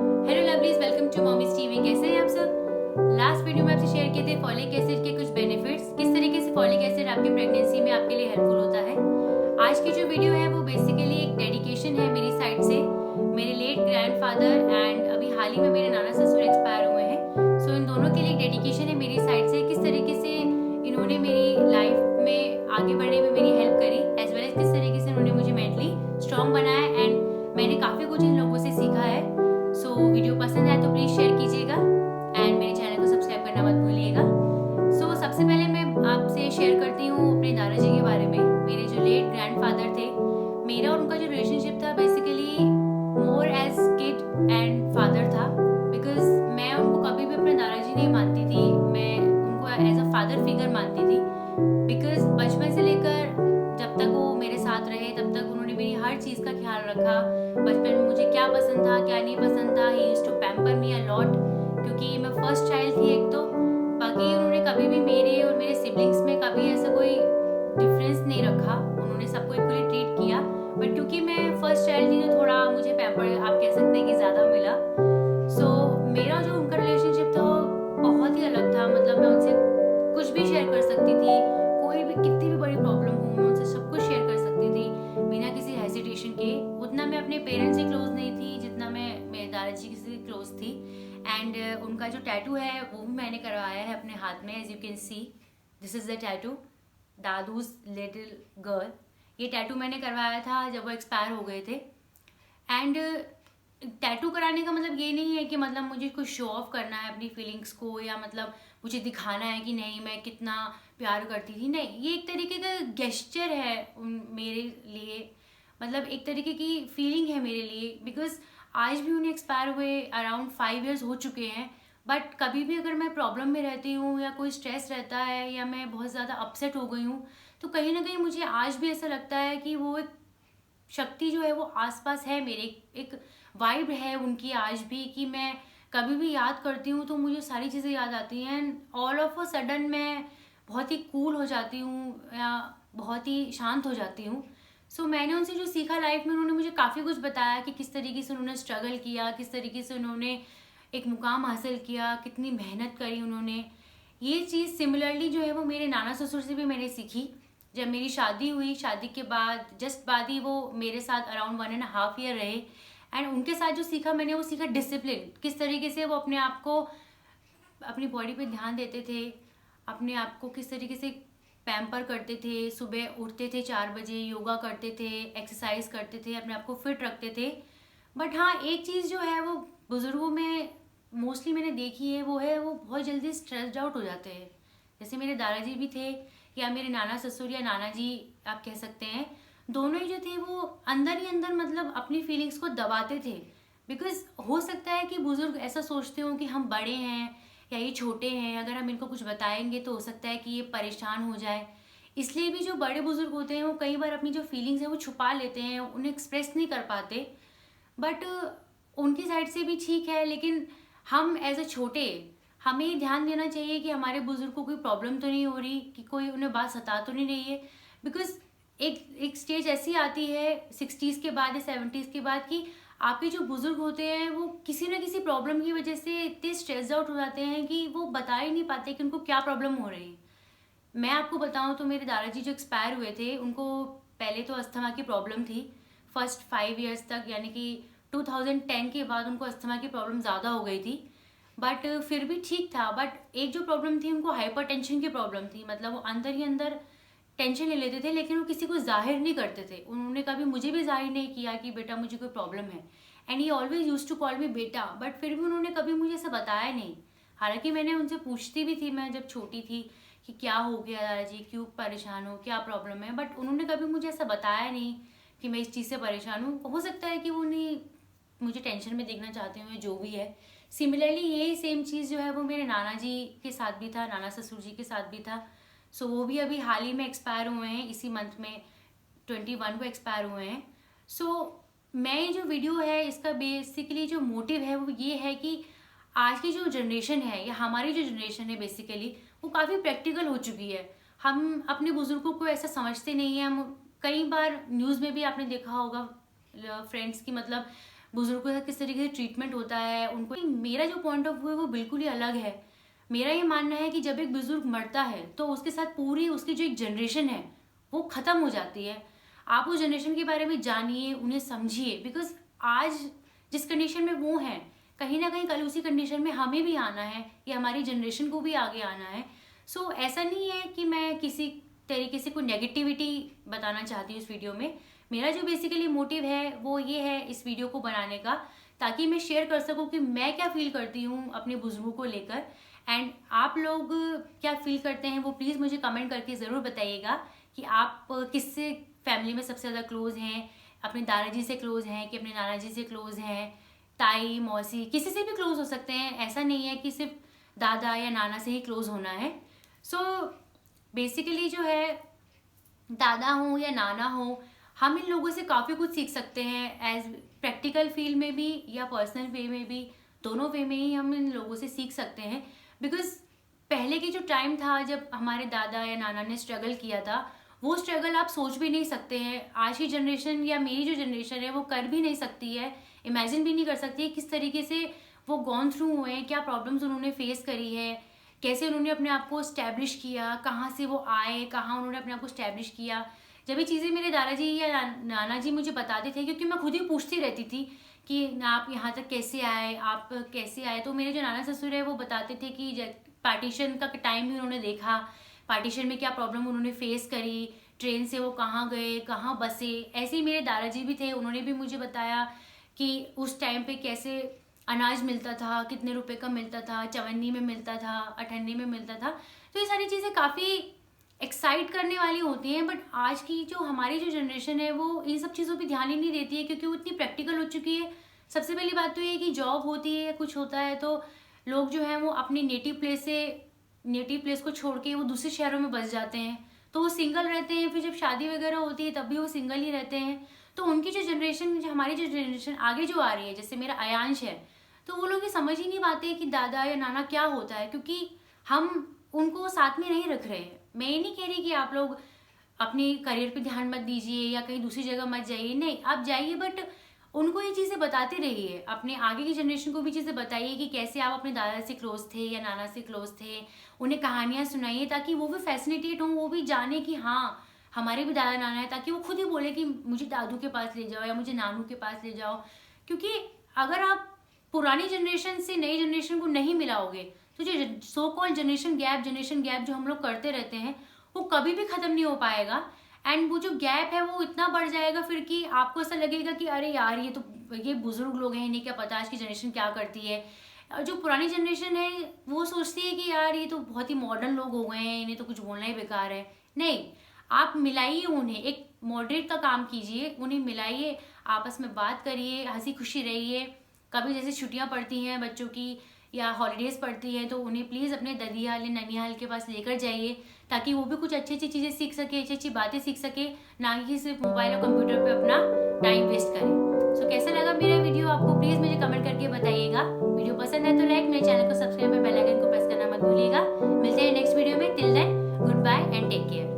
Hello lovelies, welcome to mommy's TV. कैसे हैं आप सब? लास्ट वीडियो में आपसे शेयर किए थे फॉलिक एसिड के कुछ बेनिफिट्स, किस तरीके से फॉलिक एसिड आपकी प्रेगनेंसी में आपके लिए हेल्पफुल होता है। आज की जो वीडियो है वो बेसिकली एक डेडिकेशन है मेरी साइड से मेरे लेट ग्रैंडफादर एंड अभी हाल ही में मेरे नाना ससुर एक्सपायर हुए हैं। सो इन दोनों के लिए डेडिकेशन है मेरी साइड से, किस तरीके से इन्होंने मेरी लाइफ में आगे बढ़ने में मेरी हेल्प करी, एज वेल एज किस तरीके से उन्होंने मुझे मेंटली स्ट्रॉन्ग बनाया एंड मैंने काफ़ी कुछ इन लोगों से सीखा है। सो वीडियो पसंद आए तो प्लीज़ शेयर कीजिएगा एंड मेरे चैनल को सब्सक्राइब करना मत भूलिएगा। सो सबसे पहले मैं आपसे शेयर करती हूँ अपने दादाजी के बारे में। मेरे जो लेट ग्रैंडफादर थे, मेरा और उनका जो रिलेशनशिप था basically more as kid and father था, बिकॉज मैं उनको कभी भी अपने दादाजी नहीं मानती थी, मैं उनको एज अ फादर फिगर मानती थी। बिकॉज बचपन से लेकर जब तक वो मेरे साथ रहे तब तक उन्होंने मेरी हर चीज़ का ख्याल रखा। बचपन में मुझे क्या पसंद था क्या नहीं पसंद था, he used to pamper me a lot, क्योंकि मैं फर्स्ट चाइल्ड थी एक तो। बाकी उन्होंने कभी भी मेरे और मेरे सिबलिंग्स में कभी ऐसा कोई डिफरेंस नहीं रखा, उन्होंने सबको इक्वली ट्रीट किया। बट क्योंकि मैं फर्स्ट चाइल्ड थी तो थोड़ा मुझे पैम्पर आप कह सकते हैं कि ज़्यादा मिला। सो मेरा जो उनका रिलेशनशिप था वो बहुत ही अलग था। मतलब मैं उनसे कुछ भी शेयर कर सकती थी, कोई भी कितनी भी बड़ी प्रॉब्लम हो मैं उनसे सब कुछ शेयर कर सकती थी बिना किसी हेजिटेशन के। उतना मैं अपने पेरेंट्स से क्लोज नहीं थी जितना मैं मेरे दादाजी से क्लोज थी। एंड उनका जो टैटू है वो भी मैंने करवाया है अपने हाथ में, as you can see this is the tattoo, Dadu's little girl. ये टैटू मैंने करवाया था जब वो एक्सपायर हो गए थे। एंड टैटू कराने का मतलब ये नहीं है कि मतलब मुझे कुछ शो ऑफ करना है अपनी फीलिंग्स को, या मतलब मुझे दिखाना है कि नहीं मैं कितना प्यार करती थी। नहीं, ये एक तरीके का गेस्चर है मेरे लिए, मतलब एक तरीके की फीलिंग है मेरे लिए। बिकॉज आज भी उन्हें एक्सपायर हुए अराउंड 5 years हो चुके हैं, बट कभी भी अगर मैं प्रॉब्लम में रहती हूँ या कोई स्ट्रेस रहता है या मैं बहुत ज़्यादा अपसेट हो गई हूँ तो कहीं ना कहीं मुझे आज भी ऐसा लगता है कि वो एक शक्ति जो है वो आसपास है मेरे, एक वाइब है उनकी आज भी, कि मैं कभी भी याद करती हूँ तो मुझे सारी चीज़ें याद आती हैं and all of a sudden मैं बहुत ही कूल हो जाती हूँ या बहुत ही शांत हो जाती हूँ। सो मैंने उनसे जो सीखा लाइफ में, उन्होंने मुझे काफ़ी कुछ बताया कि किस तरीके से उन्होंने स्ट्रगल किया, किस तरीके से उन्होंने एक मुकाम हासिल किया, कितनी मेहनत करी उन्होंने। ये चीज़ सिमिलरली जो है वो मेरे नाना ससुर से भी मैंने सीखी। जब मेरी शादी हुई, शादी के बाद जस्ट बाद ही वो मेरे साथ अराउंड 1.5 year रहे एंड उनके साथ जो सीखा मैंने वो सीखा डिसिप्लिन, किस तरीके से वो अपने आप को अपनी बॉडी पे ध्यान देते थे, अपने आप को किस तरीके से पैम्पर करते थे, सुबह उठते थे 4 बजे, योगा करते थे, एक्सरसाइज करते थे, अपने आप को फिट रखते थे। बट हाँ, एक चीज़ जो है वो बुज़ुर्गों में मोस्टली मैंने देखी है वो है वो बहुत जल्दी स्ट्रेस्ड आउट हो जाते हैं। जैसे मेरे दादाजी भी थे या मेरे नाना ससुर या नाना जी आप कह सकते हैं, दोनों ही जो थे वो अंदर ही अंदर मतलब अपनी फीलिंग्स को दबाते थे। बिकॉज हो सकता है कि बुजुर्ग ऐसा सोचते हो कि हम बड़े हैं या ये छोटे हैं, अगर हम इनको कुछ बताएंगे तो हो सकता है कि ये परेशान हो जाए। इसलिए भी जो बड़े बुजुर्ग होते हैं वो कई बार अपनी जो फीलिंग्स हैं वो छुपा लेते हैं, उन्हें एक्सप्रेस नहीं कर पाते। बट उनकी साइड से भी ठीक है, लेकिन हम एज अ छोटे हमें ये ध्यान देना चाहिए कि हमारे बुजुर्ग को कोई प्रॉब्लम तो नहीं हो रही, कि कोई उन्हें बात सता तो नहीं रही है। बिकॉज एक स्टेज ऐसी आती है 60s के बाद या 70s के बाद कि आपके जो बुजुर्ग होते हैं वो किसी ना किसी प्रॉब्लम की वजह से इतने स्ट्रेस आउट हो जाते हैं कि वो बता ही नहीं पाते कि उनको क्या प्रॉब्लम हो रही है। मैं आपको बताऊं तो मेरे दादाजी जो एक्सपायर हुए थे उनको पहले तो अस्थमा की प्रॉब्लम थी फर्स्ट 5 years तक, यानी कि 2010 के बाद उनको अस्थमा की प्रॉब्लम ज़्यादा हो गई थी। बट फिर भी ठीक था। बट एक जो प्रॉब्लम थी उनको हाइपरटेंशन की प्रॉब्लम थी, मतलब वो अंदर ही अंदर टेंशन ले लेते थे लेकिन वो किसी को जाहिर नहीं करते थे। उन्होंने कभी मुझे भी जाहिर नहीं किया कि बेटा मुझे कोई प्रॉब्लम है, and he always use to call me बेटा, बट फिर भी उन्होंने कभी मुझे ऐसा बताया नहीं। हालांकि मैंने उनसे पूछती भी थी मैं जब छोटी थी कि क्या हो गया दादाजी, क्यों परेशान हो, क्या प्रॉब्लम है, बट उन्होंने कभी मुझे ऐसा बताया नहीं कि मैं इस चीज़ से परेशान हूँ। हो सकता है कि वो नहीं मुझे टेंशन में देखना चाहते हुए जो भी है। सिमिलरली यही सेम चीज़ जो है वो मेरे नाना जी के साथ भी था, नाना ससुर जी के साथ भी था। सो वो भी अभी हाल ही में एक्सपायर हुए हैं, इसी मंथ में 21 को एक्सपायर हुए हैं। सो मैं जो वीडियो है इसका बेसिकली जो मोटिव है वो ये है कि आज की जो जनरेशन है या हमारी जो जनरेशन है बेसिकली वो काफ़ी प्रैक्टिकल हो चुकी है। हम अपने बुजुर्गों को ऐसा समझते नहीं है। हम कई बार न्यूज़ में भी आपने देखा होगा फ्रेंड्स की, मतलब बुजुर्गों का किस तरीके से ट्रीटमेंट होता है उनको। मेरा जो पॉइंट ऑफ व्यू है वो बिल्कुल ही अलग है। मेरा ये मानना है कि जब एक बुजुर्ग मरता है तो उसके साथ पूरी उसकी जो एक जनरेशन है वो ख़त्म हो जाती है। आप उस जनरेशन के बारे में जानिए, उन्हें समझिए, बिकॉज आज जिस कंडीशन में वो हैं कहीं ना कहीं कल उसी कंडीशन में हमें भी आना है या हमारी जनरेशन को भी आगे आना है। सो ऐसा नहीं है कि मैं किसी तरीके से कोई नेगेटिविटी बताना चाहती हूँ इस वीडियो में। मेरा जो बेसिकली मोटिव है वो ये है इस वीडियो को बनाने का, ताकि मैं शेयर कर सकूँ कि मैं क्या फील करती हूँ अपने बुजुर्गों को लेकर, एंड आप लोग क्या फील करते हैं वो प्लीज़ मुझे कमेंट करके ज़रूर बताइएगा कि आप किससे फैमिली में सबसे ज़्यादा क्लोज हैं, अपने दादाजी से क्लोज हैं कि अपने नाना जी से क्लोज हैं, ताई मौसी किसी से भी क्लोज हो सकते हैं। ऐसा नहीं है कि सिर्फ दादा या नाना से ही क्लोज होना है। सो बेसिकली जो है दादा हो या नाना हो, हम इन लोगों से काफ़ी कुछ सीख सकते हैं, एज प्रैक्टिकल फील्ड में भी या पर्सनल वे में भी, दोनों वे में ही हम इन लोगों से सीख सकते हैं। बिकॉज पहले की जो टाइम था जब हमारे दादा या नाना ने स्ट्रगल किया था, वो स्ट्रगल आप सोच भी नहीं सकते हैं। आज की जनरेशन या मेरी जो जनरेशन है वो कर भी नहीं सकती है, इमेजिन भी नहीं कर सकती है किस तरीके से वो गॉन थ्रू हुए हैं, क्या प्रॉब्लम्स उन्होंने फेस करी है, कैसे उन्होंने अपने आप को स्टैब्लिश किया, कहाँ से वो आए, कहाँ उन्होंने अपने आप को स्टैब्लिश किया। जब ये चीज़ें मेरे दादाजी या नाना जी मुझे बताते थे, क्योंकि मैं खुद ही पूछती रहती थी कि ना आप यहाँ तक कैसे आए, आप कैसे आए, तो मेरे जो नाना ससुर है वो बताते थे कि पार्टीशन का टाइम भी उन्होंने देखा, पार्टीशन में क्या प्रॉब्लम उन्होंने फेस करी, ट्रेन से वो कहाँ गए, कहाँ बसे। ऐसे ही मेरे दादाजी भी थे, उन्होंने भी मुझे बताया कि उस टाइम पे कैसे अनाज मिलता था, कितने रुपए का मिलता था, चवन्नी में मिलता था, अठन्नी में मिलता था। तो ये सारी चीज़ें काफ़ी एक्साइट करने वाली होती हैं, बट आज की जो हमारी जो जनरेशन है वो इन सब चीज़ों पे ध्यान ही नहीं देती है, क्योंकि वो इतनी प्रैक्टिकल हो चुकी है। सबसे पहली बात तो ये कि जॉब होती है या कुछ होता है तो लोग जो हैं वो अपनी नेटिव प्लेस को छोड़ के वो दूसरे शहरों में बस जाते हैं, तो वो सिंगल रहते हैं। फिर जब शादी वगैरह होती है तब भी वो सिंगल ही रहते हैं। तो उनकी जो जनरेशन, हमारी जो जनरेशन आगे जो आ रही है, जैसे मेरा अयांश है, तो वो लोग ये समझ ही नहीं पाते कि दादा या नाना क्या होता है, क्योंकि हम उनको साथ में नहीं रख रहे हैं। मैं ये नहीं कह रही कि आप लोग अपनी करियर पे ध्यान मत दीजिए या कहीं दूसरी जगह मत जाइए, नहीं, आप जाइए, बट उनको ये चीज़ें बताते रहिए, अपने आगे की जनरेशन को भी चीज़ें बताइए कि कैसे आप अपने दादा से क्लोज थे या नाना से क्लोज थे। उन्हें कहानियाँ सुनाइए ताकि वो भी फैसिनेटेड हों, वो भी जाने कि हाँ हमारे भी दादा नाना है, ताकि वो खुद ही बोले कि मुझे दादू के पास ले जाओ या मुझे नानू के पास ले जाओ। क्योंकि अगर आप पुरानी जनरेशन से नई जनरेशन को नहीं मिलाओगे तो जो सो कॉल जनरेशन गैप जो हम लोग करते रहते हैं वो कभी भी ख़त्म नहीं हो पाएगा। एंड वो जो गैप है वो इतना बढ़ जाएगा फिर कि आपको ऐसा लगेगा कि अरे यार ये बुजुर्ग लोग हैं, इन्हें क्या पता आज की जनरेशन क्या करती है। जो पुरानी जनरेशन है वो सोचती है कि यार ये तो बहुत ही मॉडर्न लोग हो गए हैं, इन्हें तो कुछ बोलना ही बेकार है। नहीं, आप मिलाइए, उन्हें एक मॉडरेट का काम कीजिए, उन्हें मिलाइए, आपस में बात करिए, हंसी खुशी रहिए। कभी जैसे छुट्टियां पड़ती हैं बच्चों की या हॉलीडेज़ पड़ती हैं तो उन्हें प्लीज़ अपने ददियाल या ननिहाल के पास लेकर जाइए, ताकि वो भी कुछ अच्छी अच्छी चीज़ें सीख सके, अच्छी अच्छी बातें सीख सके, ना कि सिर्फ मोबाइल और कंप्यूटर पे अपना टाइम वेस्ट करें। सो कैसा लगा मेरा वीडियो आपको प्लीज़ मुझे कमेंट करके बताइएगा। वीडियो पसंद है तो लाइक, मेरे चैनल को सब्सक्राइब और बेल आइकन को प्रेस करना मत भूलिएगा। मिलते हैं नेक्स्ट वीडियो में। Till then goodbye and take care.